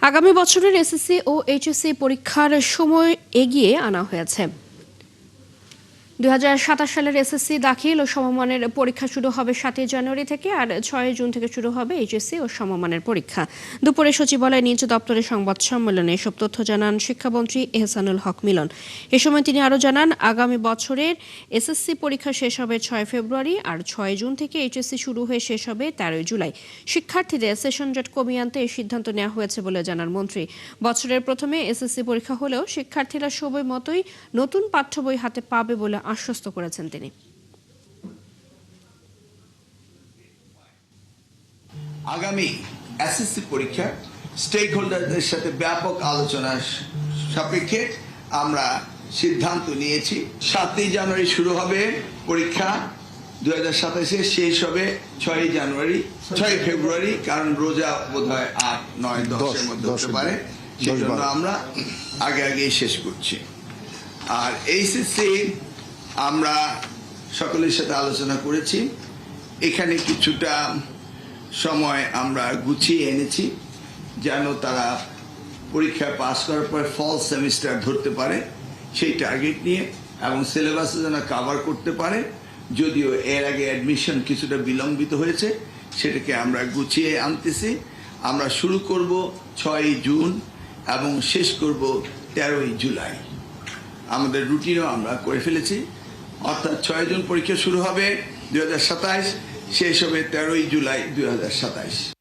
আগামী বছরের এসএসসি ও এইচএসসি পরীক্ষার সময় এগিয়ে আনা হয়েছে। 2027 সালের এসএসসি দাখিল ও সমমানের পরীক্ষা শুরু হবে 7 জানুয়ারি থেকে, আর 6 জুন থেকে শুরু হবে এইচএসসি ও সমমানের পরীক্ষা। দুপুরে সচিবালয় নিজ দপ্তরে সংবাদ সম্মেলনে এসব তথ্য জানান শিক্ষামন্ত্রী এহসানুল হক মিলন। এ সময় তিনি আরও জানান, আগামী বছরের এসএসসি পরীক্ষা শেষ হবে 6 ফেব্রুয়ারি, আর 6 জুন থেকে এইচএসসি শুরু হয়ে শেষ হবে 13 জুলাই। শিক্ষার্থীদের সেশন জট কমিয়ে আনতে এই সিদ্ধান্ত নেওয়া হয়েছে বলে জানান মন্ত্রী। বছরের প্রথমে এসএসসি পরীক্ষা হলেও শিক্ষার্থীরা সময় মতোই নতুন পাঠ্য বই হাতে পাবে বলে আশ্বস্ত করেছেন তিনি। আগামী এসএসসি পরীক্ষা স্টেক হোল্ডারদের সাথে ব্যাপক আলোচনা সাপেক্ষে আমরা সিদ্ধান্ত নিয়েছি 7 জানুয়ারি শুরু হবে পরীক্ষা, 2027 শেষ হবে 6 ফেব্রুয়ারি, কারণ রোজা বোধহয় 8, 9, 10-এর মধ্যে হতে পারে, সেজন্য আমরা আগে শেষ করছি। আর এইচএসসি আমরা সকলের সাথে আলোচনা করেছি, এখানে কিছুটা সময় আমরা গুছিয়ে এনেছি যেন তারা পরীক্ষায় পাস করার পর ফল সেমিস্টার ধরতে পারে সেই টার্গেট নিয়ে, এবং সিলেবাসে যেন কভার করতে পারে। যদিও এর আগে অ্যাডমিশন কিছুটা বিলম্বিত হয়েছে, সেটাকে আমরা গুছিয়ে আনতেছি। আমরা শুরু করব 6 জুন এবং শেষ করব 13 জুলাই। আমাদের রুটিনও আমরা করে ফেলেছি, অর্থাৎ 6 জুন পরীক্ষা শুরু হবে 2027, শেষ হবে 13 জুলাই 2027।